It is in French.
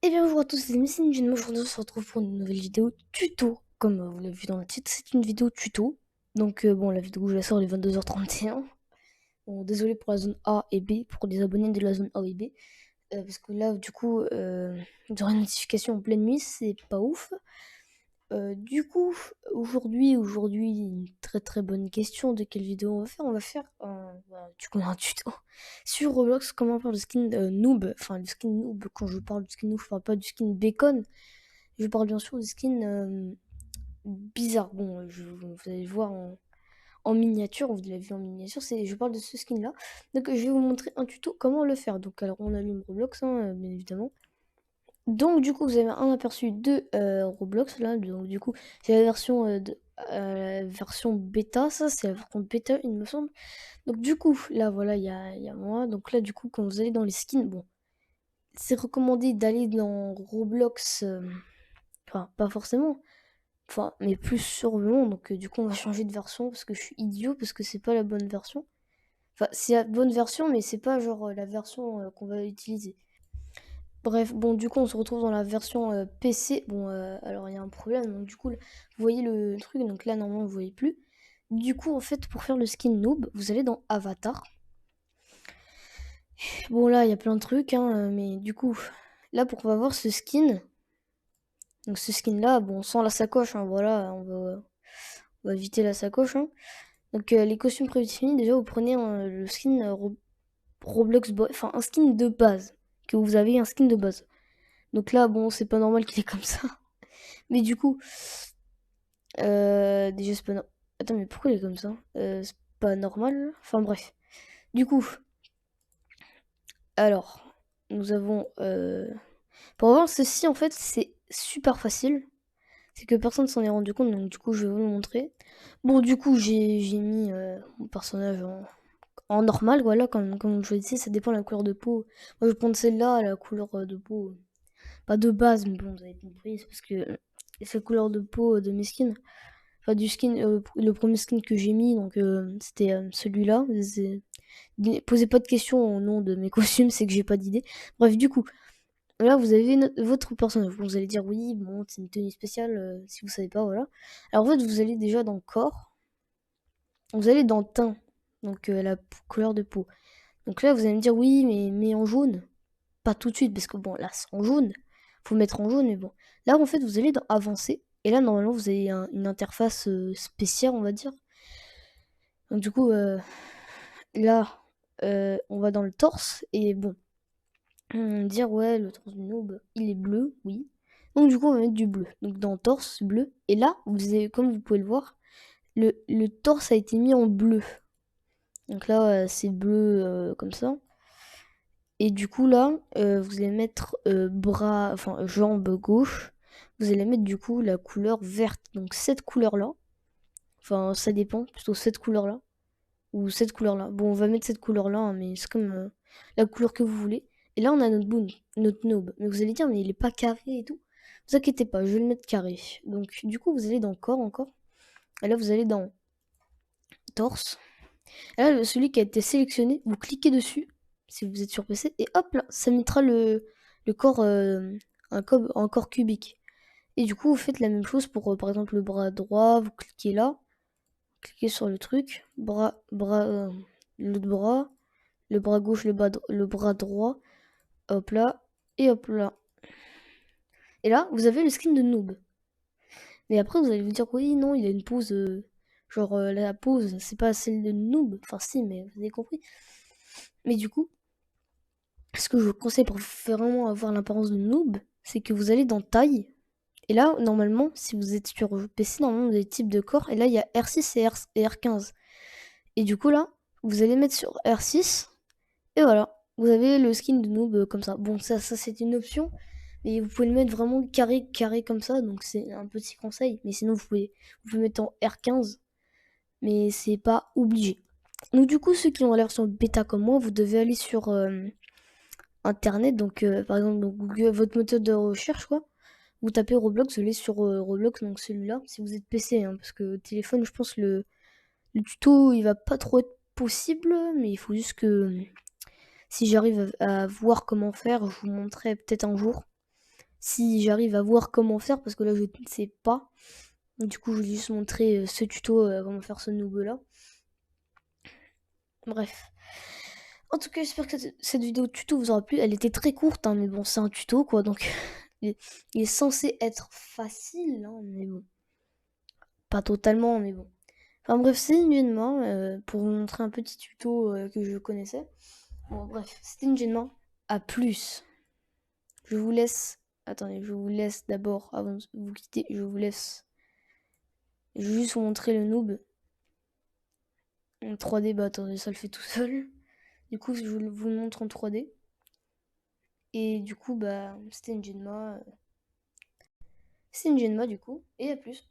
Et bien bonjour à tous, c'est Messine June. Aujourd'hui on se retrouve pour une nouvelle vidéo tuto. Comme vous l'avez vu dans le titre, c'est une vidéo tuto. Donc bon, la vidéo je la sors les 22h31. Bon, désolé pour la zone A et B, pour les abonnés de la zone A et B. Parce que là du coup, j'aurai une notification en pleine nuit, c'est pas ouf. Du coup, aujourd'hui, une très très bonne question. De quelle vidéo on va faire? On va faire du coup un tuto sur Roblox, comment faire le skin noob. Enfin, le skin noob, quand je parle du skin noob, je parle pas du skin bacon. Je parle bien sûr du skin bizarre. Bon, vous allez le voir en miniature, vous l'avez vu en miniature, je parle de ce skin là. Donc je vais vous montrer un tuto comment le faire. Donc alors on allume Roblox, hein, bien évidemment. Donc du coup vous avez un aperçu de Roblox là, donc du coup c'est la version, version bêta, ça c'est la version bêta il me semble. Donc du coup là voilà il y a moi, donc là du coup quand vous allez dans les skins, bon c'est recommandé d'aller dans Roblox, enfin pas forcément, enfin mais plus sûrement, donc du coup on va changer de version parce que je suis idiot, parce que c'est pas la bonne version. Enfin c'est la bonne version mais c'est pas genre la version qu'on va utiliser. Bref, bon, du coup, on se retrouve dans la version PC. Bon, alors il y a un problème. Donc, du coup, vous voyez le truc. Donc là, normalement, vous voyez plus. Du coup, en fait, pour faire le skin noob, vous allez dans Avatar. Bon, là, il y a plein de trucs, hein, mais du coup, là, pour qu'on va voir ce skin. Donc, ce skin-là, bon, sans la sacoche, hein, voilà, on va éviter la sacoche, hein. Donc, les costumes prédéfinis, déjà, vous prenez le skin Roblox Boy, enfin, un skin de base. Que vous avez un skin de base. Donc là, bon, c'est pas normal qu'il est comme ça. Mais du coup, déjà, c'est pas attends, mais pourquoi il est comme ça? C'est pas normal. Enfin, bref. Du coup, alors, nous avons. Pour voir ceci, en fait, c'est super facile. C'est que personne s'en est rendu compte, donc du coup, je vais vous le montrer. Bon, du coup, j'ai mis mon personnage en normal, voilà, comme vous le choisissez, ça dépend de la couleur de peau. Moi, je vais prendre celle-là, la couleur de peau. Pas de base, mais bon, vous avez compris, c'est parce que c'est la couleur de peau de mes skins. Enfin, du skin, le premier skin que j'ai mis, donc c'était celui-là. Posez pas de questions au nom de mes costumes, c'est que j'ai pas d'idée. Bref, du coup, là vous avez votre personnage. Vous allez dire oui, bon, c'est une tenue spéciale, si vous savez pas, voilà. Alors en fait, vous allez déjà dans corps, vous allez dans teint, donc la couleur de peau. Donc là, vous allez me dire oui, mais en jaune. Pas tout de suite, parce que bon, là, c'est en jaune. Faut mettre en jaune, mais bon. Là, en fait, vous allez dans avancer. Et là, normalement, vous avez une interface spéciale, on va dire. Donc, du coup, là, on va dans le torse. Et bon, on va dire, ouais, le torse du noob, il est bleu, oui. Donc, du coup, on va mettre du bleu. Donc, dans torse, bleu. Et là, comme vous pouvez le voir, le torse a été mis en bleu. Donc là, c'est bleu comme ça. Et du coup, là, vous allez mettre bras, enfin jambe gauche. Vous allez mettre du coup la couleur verte. Donc cette couleur-là. Enfin, ça dépend. Plutôt cette couleur-là. Ou cette couleur-là. Bon, on va mettre cette couleur-là, hein, mais c'est comme la couleur que vous voulez. Et là, on a notre boon, notre noob. Mais vous allez dire, mais il est pas carré et tout. Vous inquiétez pas, je vais le mettre carré. Donc, du coup, vous allez dans corps encore. Et là, vous allez dans torse. Et là, celui qui a été sélectionné, vous cliquez dessus, si vous êtes sur PC, et hop là, ça mettra le corps, un corps cubique. Et du coup, vous faites la même chose pour, par exemple, le bras droit, vous cliquez là, cliquez sur le truc, l'autre bras, le bras gauche, le bras droit, hop là, et hop là. Et là, vous avez le skin de noob. Mais après, vous allez vous dire, oui, non, il a une pose, genre, la pose, c'est pas celle de noob. Enfin, si, mais vous avez compris. Mais du coup, ce que je vous conseille pour vraiment avoir l'apparence de noob, c'est que vous allez dans taille. Et là, normalement, si vous êtes sur PC, normalement, vous avez type de corps. Et là, il y a R6 et R15. Et du coup, là, vous allez mettre sur R6. Et voilà. Vous avez le skin de noob comme ça. Bon, ça c'est une option. Mais vous pouvez le mettre vraiment carré, carré comme ça. Donc, c'est un petit conseil. Mais sinon, vous pouvez mettre en R15. Mais c'est pas obligé. Donc, du coup, ceux qui ont la version bêta comme moi, vous devez aller sur internet, donc par exemple donc Google, votre moteur de recherche quoi, vous tapez Roblox, vous allez sur Roblox, donc celui-là, si vous êtes PC, hein, parce que téléphone, je pense le tuto il va pas trop être possible, mais il faut juste que si j'arrive à voir comment faire, je vous montrerai peut-être un jour. si j'arrive à voir comment faire, parce que là je ne sais pas. Du coup je vais juste montrer ce tuto, comment faire ce noob là. Bref. En tout cas j'espère que cette vidéo tuto vous aura plu. Elle était très courte, hein, mais bon c'est un tuto quoi, donc il est censé être facile, hein, mais bon. Pas totalement, mais bon. Enfin bref, c'est Ingenuement, pour vous montrer un petit tuto que je connaissais. Bon bref, c'était Ingenuement. À plus. Je vous laisse. Attendez, je vous laisse d'abord, avant de vous quitter, je vous laisse. Je vais juste vous montrer le noob. En 3D, bah attendez, ça le fait tout seul. Du coup, je vous le montre en 3D. Et du coup, bah, c'était Ingenuement. C'est Ingenuement du coup. Et à plus.